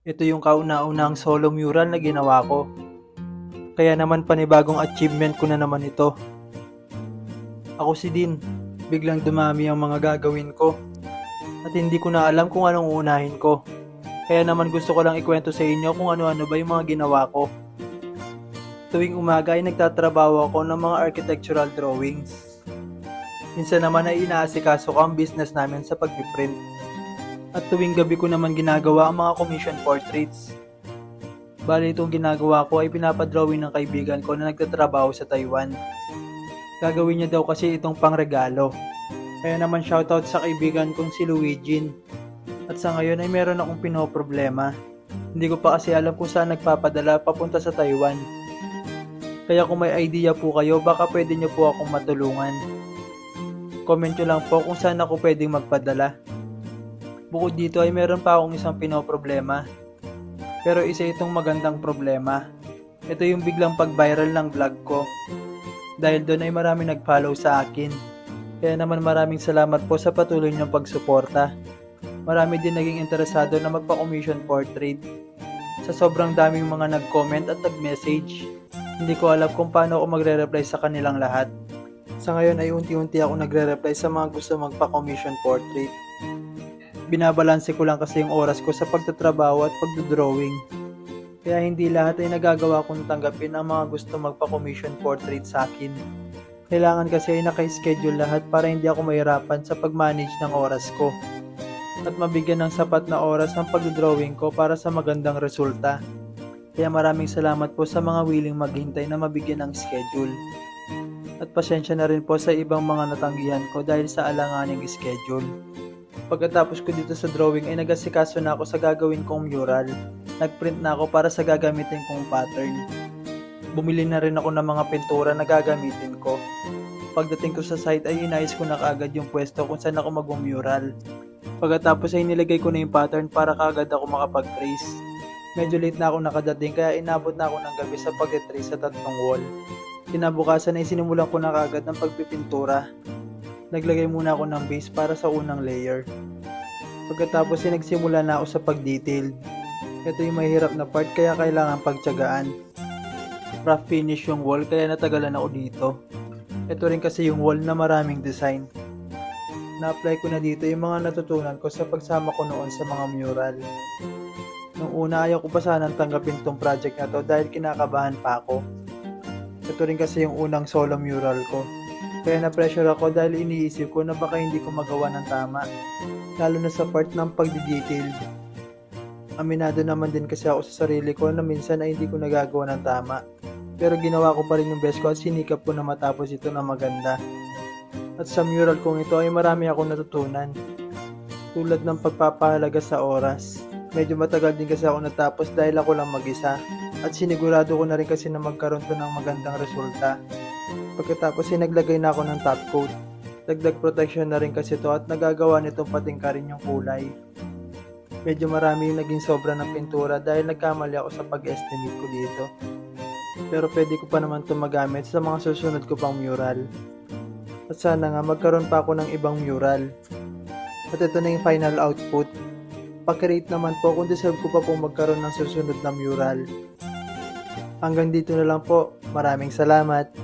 Ito yung kauna-unahang solo mural na ginawa ko. Kaya naman panibagong achievement ko na naman ito. Ako si Din, biglang dumami ang mga gagawin ko at hindi ko na alam kung anong uunahin ko. Kaya naman gusto ko lang ikwento sa inyo kung ano-ano ba yung mga ginawa ko. Tuwing umaga ay nagtatrabaho ako ng mga architectural drawings. Minsan naman ay inaasikaso ko ang business namin sa pagpiprint. At tuwing gabi ko naman ginagawa ang mga commission portraits. Bali itong ginagawa ko ay pinapadrawing ng kaibigan ko na nagtatrabaho sa Taiwan. Gagawin niya daw kasi itong pangregalo. Kaya naman shoutout sa kaibigan kong si Luigi. At sa ngayon ay meron akong pinoproblema. Hindi ko pa kasi alam kung saan nagpapadala papunta sa Taiwan. Kaya kung may idea po kayo, baka pwede niyo po akong matulungan. Comment nyo lang po kung saan ako pwedeng magpadala. Bukod dito ay meron pa akong isang pinoproblema. Pero isa itong magandang problema. Ito yung biglang pag-viral ng vlog ko. Dahil doon ay maraming nag-follow sa akin. Kaya naman maraming salamat po sa patuloy niyong pagsuporta. Marami din naging interesado na magpa-commission portrait. Sa sobrang daming mga nag-comment at nag-message, hindi ko alam kung paano ako magre-reply sa kanilang lahat. Sa ngayon ay unti-unti ako nagre-reply sa mga gusto magpa-commission portrait. Binabalanse ko lang kasi yung oras ko sa pagtatrabaho at pagdodrawing. Kaya hindi lahat ay nagagawa kong tanggapin ang mga gusto magpa-commission portrait sa akin. Kailangan kasi ay naka-schedule lahat para hindi ako mahirapan sa pag-manage ng oras ko. At mabigyan ng sapat na oras ang pagdodrawing ko para sa magandang resulta. Kaya maraming salamat po sa mga willing maghintay na mabigyan ng schedule. At pasensya na rin po sa ibang mga natanggihan ko dahil sa alanganing schedule. Pagkatapos ko dito sa drawing ay nag-asikaso na ako sa gagawin kong mural. Nagprint na ako para sa gagamitin kong pattern. Bumili na rin ako ng mga pintura na gagamitin ko. Pagdating ko sa site ay inayos ko na kaagad yung pwesto kung saan ako magmumural. Pagkatapos ay nilagay ko na yung pattern para kaagad ako makapag-trace. Medyo late na ako nakadating kaya inabot na ako ng gabi sa pag-trace sa tatlong wall. Kinabukasan ay sinimulan ko na kaagad ng pagpipintura. Naglagay muna ako ng base para sa unang layer. Pagkatapos ay nagsimula na ako sa pag-detail. Ito yung mahirap na part kaya kailangan pagtiyagaan. Rough finish yung wall kaya natagalan ako dito. Ito rin kasi yung wall na maraming design. Na-apply ko na dito yung mga natutunan ko sa pagsama ko noon sa mga mural. Nung una ayaw ko pa sanang tanggapin tong project na to dahil kinakabahan pa ako. Ito rin kasi yung unang solo mural ko. Kaya na-pressure ako dahil iniisip ko na baka hindi ko magawa ng tama. Lalo na sa part ng pagdi-detail. Aminado naman din kasi ako sa sarili ko na minsan ay hindi ko nagagawa ng tama. Pero ginawa ko pa rin yung best ko at sinikap ko na matapos ito na maganda. At sa mural kong ito ay marami akong natutunan. Tulad ng pagpapahalaga sa oras. Medyo matagal din kasi ako natapos dahil ako lang mag-isa. At sinigurado ko na rin kasi na magkaroon to ng magandang resulta. Pagkatapos ay naglagay na ako ng top coat. Dagdag protection na rin kasi to at nagagawa nitong patingkarin yung kulay. Medyo marami yung naging sobra ng pintura dahil nagkamali ako sa pag-estimate ko dito. Pero pwede ko pa naman ito magamit sa mga susunod ko pang mural. At sana nga magkaroon pa ako ng ibang mural. At ito na yung final output. Pakirate naman po kung deserve ko pa pong magkaroon ng susunod na mural. Hanggang dito na lang po. Maraming salamat.